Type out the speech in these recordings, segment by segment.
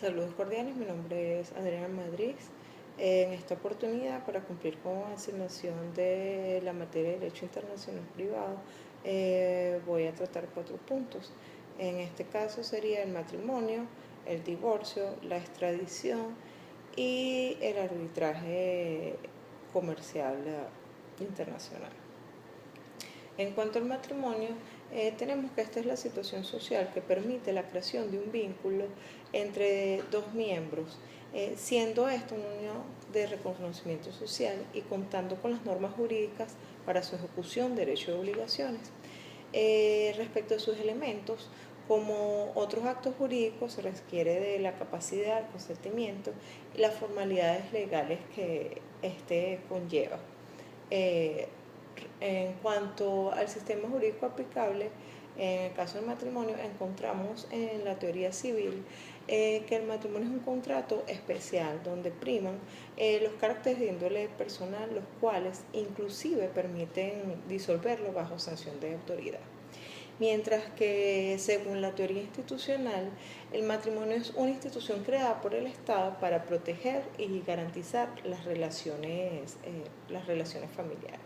Saludos cordiales, mi nombre es Adriana Madrid. En esta oportunidad, para cumplir con la asignación de la materia de Derecho Internacional Privado, voy a tratar 4 puntos. En este caso sería el matrimonio, el divorcio, la extradición y el arbitraje comercial internacional. En cuanto al matrimonio, tenemos que esta es la situación social que permite la creación de un vínculo entre dos miembros, siendo esto una unión de reconocimiento social y contando con las normas jurídicas para su ejecución, derechos y obligaciones. Respecto a sus elementos, como otros actos jurídicos, se requiere de la capacidad, el consentimiento y las formalidades legales que éste conlleva. En cuanto al sistema jurídico aplicable, en el caso del matrimonio, encontramos en la teoría civil que el matrimonio es un contrato especial donde priman los caracteres de índole personal, los cuales inclusive permiten disolverlo bajo sanción de autoridad. Mientras que, según la teoría institucional, el matrimonio es una institución creada por el Estado para proteger y garantizar las relaciones familiares.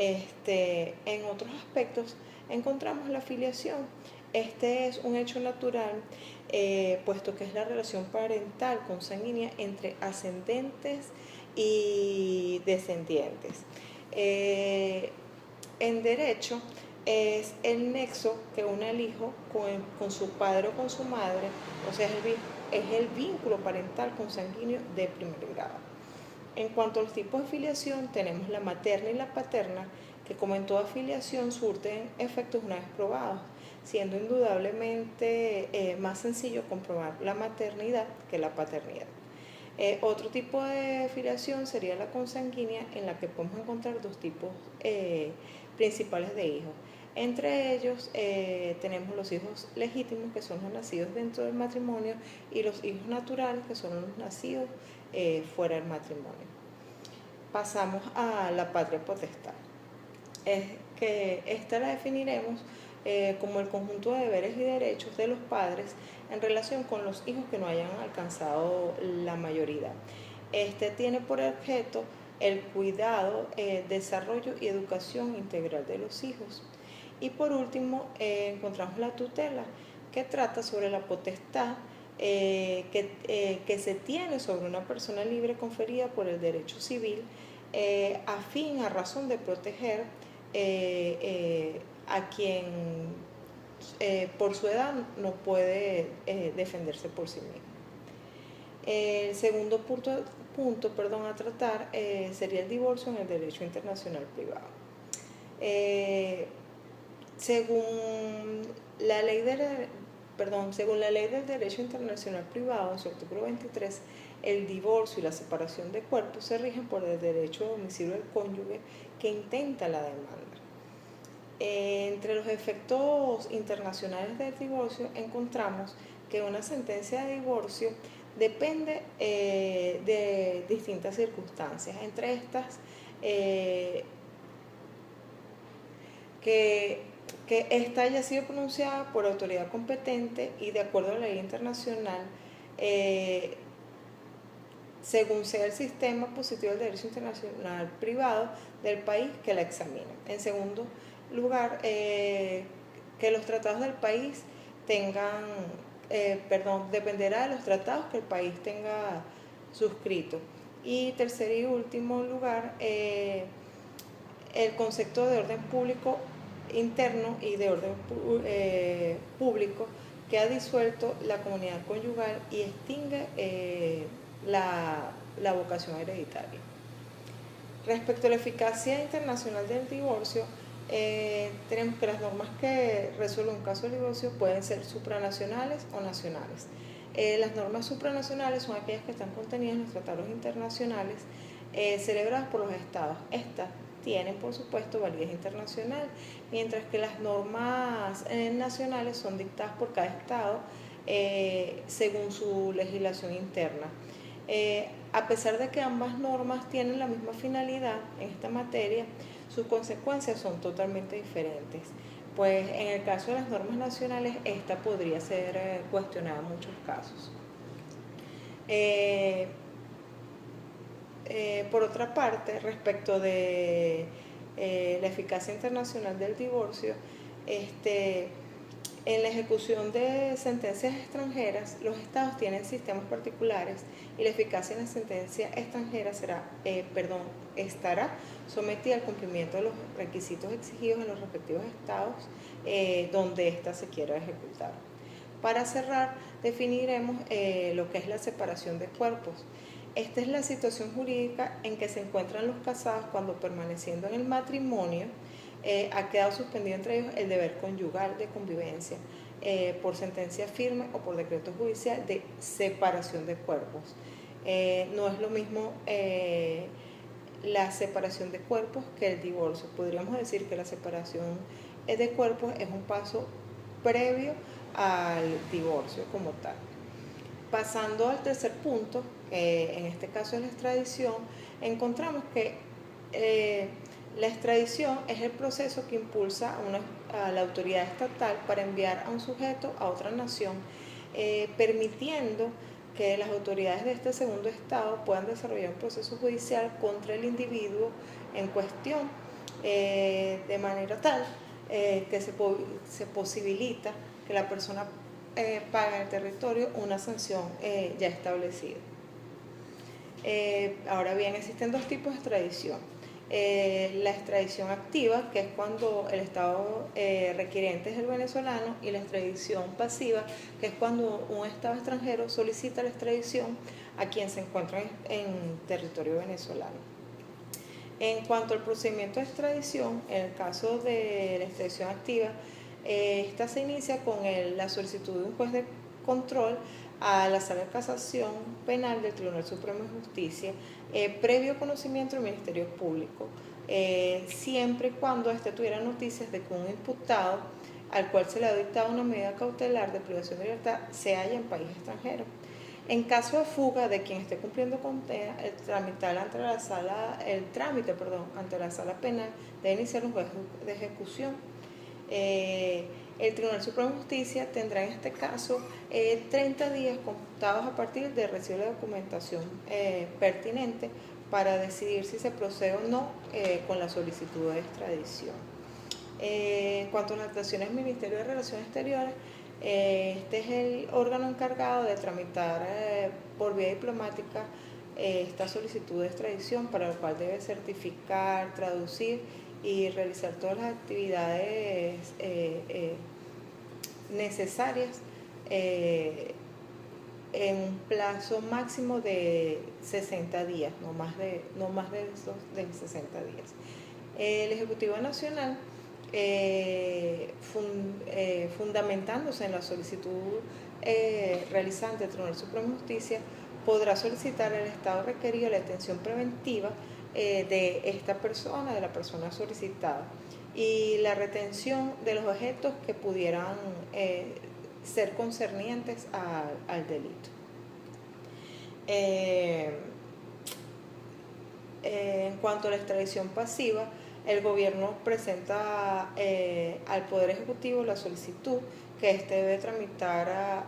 En otros aspectos encontramos la filiación. Este es un hecho natural, puesto que es la relación parental consanguínea entre ascendentes y descendientes. En derecho es el nexo que une al hijo con su padre o con su madre, o sea, es el vínculo parental consanguíneo de primer grado. En cuanto a los tipos de filiación, tenemos la materna y la paterna, que como en toda filiación surten efectos una vez probados, siendo indudablemente más sencillo comprobar la maternidad que la paternidad. Otro tipo de filiación sería la consanguínea, en la que podemos encontrar dos tipos principales de hijos. Entre ellos tenemos los hijos legítimos, que son los nacidos dentro del matrimonio, y los hijos naturales, que son los nacidos fuera del matrimonio. Pasamos a la patria potestad. Es que esta la definiremos como el conjunto de deberes y derechos de los padres en relación con los hijos que no hayan alcanzado la mayoría. Este tiene por objeto el cuidado, desarrollo y educación integral de los hijos. Y por último, encontramos la tutela, que trata sobre la potestad que se tiene sobre una persona libre conferida por el derecho civil a razón de proteger a quien por su edad no puede defenderse por sí mismo. El segundo punto a tratar sería el divorcio en el derecho internacional privado. Según la ley del derecho internacional privado, en su artículo 23, el divorcio y la separación de cuerpos se rigen por el derecho de domicilio del cónyuge que intenta la demanda. Entre los efectos internacionales del divorcio encontramos que una sentencia de divorcio depende de distintas circunstancias, entre estas que esta haya sido pronunciada por autoridad competente y de acuerdo a la ley internacional, según sea el sistema positivo del derecho internacional privado del país que la examine. En segundo lugar, que los tratados del país dependerá de los tratados que el país tenga suscrito. Y tercer y último lugar, el concepto de orden público interno y de orden público que ha disuelto la comunidad conyugal y extingue la vocación hereditaria. Respecto a la eficacia internacional del divorcio, tenemos que las normas que resuelven un caso de divorcio pueden ser supranacionales o nacionales. Las normas supranacionales son aquellas que están contenidas en los tratados internacionales celebrados por los estados. Estas tienen, por supuesto, validez internacional, mientras que las normas nacionales son dictadas por cada estado según su legislación interna. A pesar de que ambas normas tienen la misma finalidad en esta materia, sus consecuencias son totalmente diferentes. pues en el caso de las normas nacionales, esta podría ser cuestionada en muchos casos. Por otra parte, respecto de la eficacia internacional del divorcio, en la ejecución de sentencias extranjeras, los estados tienen sistemas particulares y la eficacia en la sentencia extranjera estará sometida al cumplimiento de los requisitos exigidos en los respectivos estados donde ésta se quiera ejecutar. Para cerrar, definiremos lo que es la separación de cuerpos. Esta es la situación jurídica en que se encuentran los casados cuando, permaneciendo en el matrimonio, ha quedado suspendido entre ellos el deber conyugal de convivencia por sentencia firme o por decreto judicial de separación de cuerpos. No es lo mismo la separación de cuerpos que el divorcio. Podríamos decir que la separación de cuerpos es un paso previo al divorcio como tal. Pasando al tercer punto, en este caso es la extradición, encontramos que la extradición es el proceso que impulsa a la autoridad estatal para enviar a un sujeto a otra nación, permitiendo que las autoridades de este segundo estado puedan desarrollar un proceso judicial contra el individuo en cuestión, de manera tal que se posibilita que la persona pague en el territorio una sanción ya establecida. Ahora bien, existen dos tipos de extradición. La extradición activa, que es cuando el estado requiriente es el venezolano, y la extradición pasiva, que es cuando un estado extranjero solicita la extradición a quien se encuentra en territorio venezolano. En cuanto al procedimiento de extradición, en el caso de la extradición activa, esta se inicia con la solicitud de un juez de control a la Sala de Casación Penal del Tribunal Supremo de Justicia, previo conocimiento del Ministerio Público, siempre y cuando éste tuviera noticias de que un imputado al cual se le ha dictado una medida cautelar de privación de libertad se halla en país extranjero. En caso de fuga de quien esté cumpliendo condena, el trámite ante la sala penal debe iniciar un juez de ejecución. El Tribunal Supremo de Justicia tendrá en este caso 30 días contados a partir de recibir la documentación pertinente para decidir si se procede o no con la solicitud de extradición. En cuanto a las actuaciones del Ministerio de Relaciones Exteriores, este es el órgano encargado de tramitar por vía diplomática esta solicitud de extradición, para lo cual debe certificar, traducir y realizar todas las actividades necesarias en un plazo máximo de 60 días, no más de esos de 60 días. El Ejecutivo Nacional, fundamentándose en la solicitud realizada ante el Tribunal Supremo de Justicia, podrá solicitar al Estado requerido la detención preventiva de esta persona, de la persona solicitada, y la retención de los objetos que pudieran ser concernientes al delito. En cuanto a la extradición pasiva, el gobierno presenta al Poder Ejecutivo la solicitud que éste debe tramitar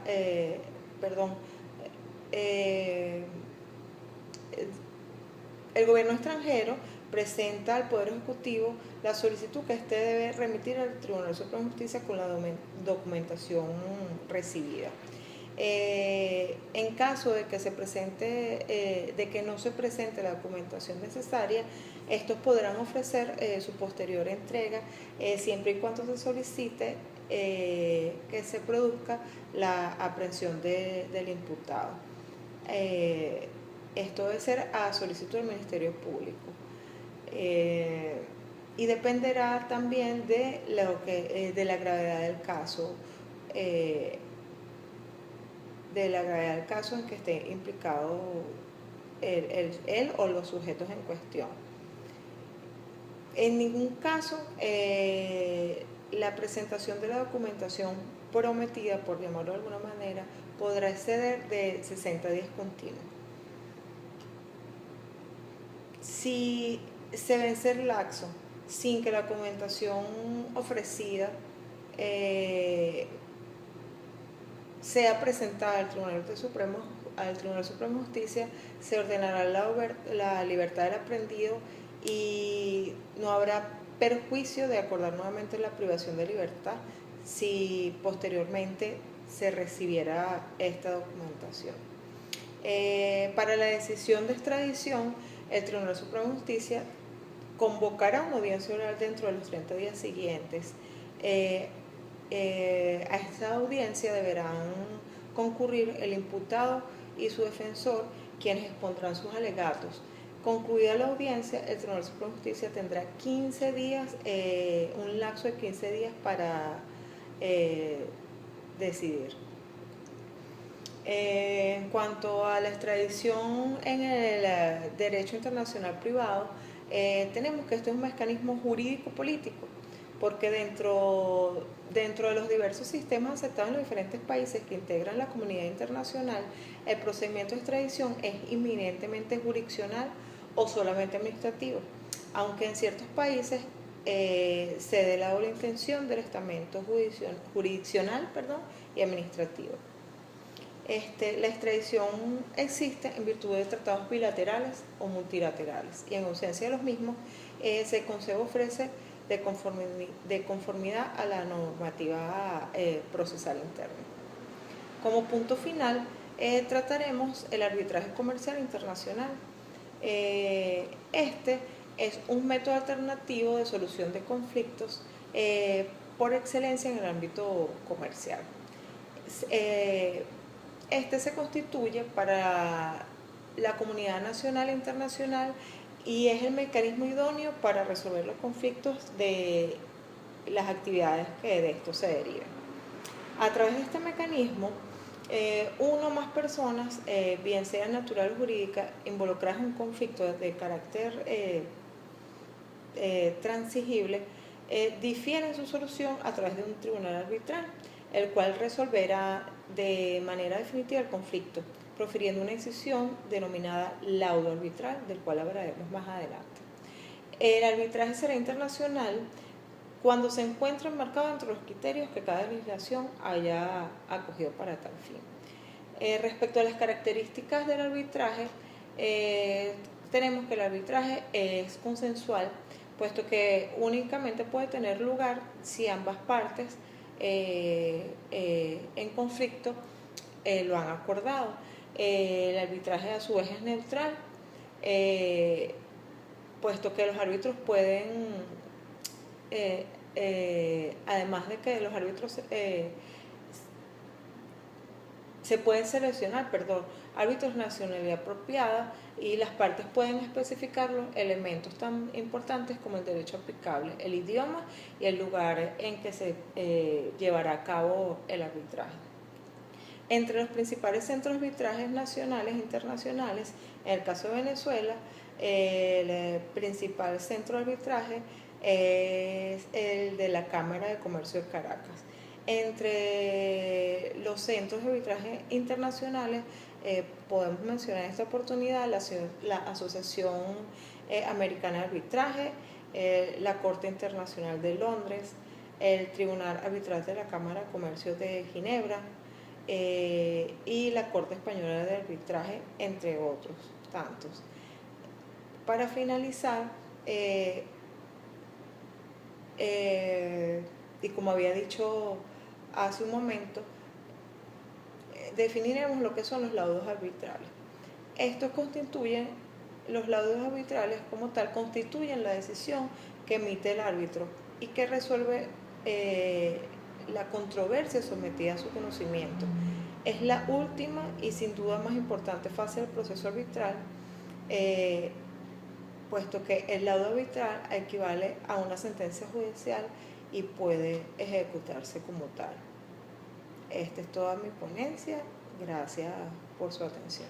el gobierno extranjero presenta al Poder Ejecutivo la solicitud que éste debe remitir al Tribunal Supremo de Justicia con la documentación recibida. En caso de que no se presente la documentación necesaria, estos podrán ofrecer su posterior entrega siempre y cuando se solicite que se produzca la aprehensión del imputado. Esto debe ser a solicitud del Ministerio Público. Y dependerá también de la gravedad del caso, en que esté implicado él o los sujetos en cuestión. En ningún caso la presentación de la documentación prometida, por llamarlo de alguna manera, podrá exceder de 60 días continuos. Si se ven ser laxo sin que la documentación ofrecida sea presentada al Tribunal Supremo de Justicia, se ordenará la libertad del aprendido y no habrá perjuicio de acordar nuevamente la privación de libertad si posteriormente se recibiera esta documentación. Para la decisión de extradición, el Tribunal Supremo de Justicia convocará una audiencia oral dentro de los 30 días siguientes. A esta audiencia deberán concurrir el imputado y su defensor, quienes expondrán sus alegatos. Concluida la audiencia, el Tribunal Supremo de Justicia tendrá 15 días, un lapso de 15 días para decidir. En cuanto a la extradición en el derecho internacional privado, tenemos que esto es un mecanismo jurídico-político, porque dentro de los diversos sistemas aceptados en los diferentes países que integran la comunidad internacional, el procedimiento de extradición es inminentemente jurisdiccional o solamente administrativo, aunque en ciertos países se dé la doble intención del estamento jurisdiccional y administrativo. La extradición existe en virtud de tratados bilaterales o multilaterales y en ausencia de los mismos se concede ofrece de conformidad a la normativa procesal interna. Como punto final, trataremos el arbitraje comercial internacional. Este es un método alternativo de solución de conflictos por excelencia en el ámbito comercial. Este se constituye para la comunidad nacional e internacional y es el mecanismo idóneo para resolver los conflictos de las actividades que de esto se deriven. A través de este mecanismo, una o más personas, bien sea natural o jurídica, involucradas en un conflicto de carácter transigible, difieren su solución a través de un tribunal arbitral, el cual resolverá de manera definitiva el conflicto, profiriendo una decisión denominada laudo arbitral, del cual hablaremos más adelante. El arbitraje será internacional cuando se encuentre enmarcado entre los criterios que cada legislación haya acogido para tal fin. Respecto a las características del arbitraje, tenemos que el arbitraje es consensual, puesto que únicamente puede tener lugar si ambas partes en conflicto lo han acordado. El arbitraje a su vez es neutral, puesto que los árbitros pueden, además de que los árbitros se pueden seleccionar, árbitros de nacionalidad apropiada y las partes pueden especificar los elementos tan importantes como el derecho aplicable, el idioma y el lugar en que se llevará a cabo el arbitraje. Entre los principales centros de arbitrajes nacionales e internacionales, en el caso de Venezuela, el principal centro de arbitraje es el de la Cámara de Comercio de Caracas. Entre los centros de arbitraje internacionales podemos mencionar en esta oportunidad la Asociación Americana de Arbitraje, la Corte Internacional de Londres, el Tribunal Arbitral de la Cámara de Comercio de Ginebra y la Corte Española de Arbitraje, entre otros tantos. Para finalizar, y como había dicho hace un momento, definiremos lo que son los laudos arbitrales. Los laudos arbitrales como tal constituyen la decisión que emite el árbitro y que resuelve la controversia sometida a su conocimiento. Es la última y sin duda más importante fase del proceso arbitral, puesto que el laudo arbitral equivale a una sentencia judicial y puede ejecutarse como tal. Esta es toda mi ponencia. Gracias por su atención.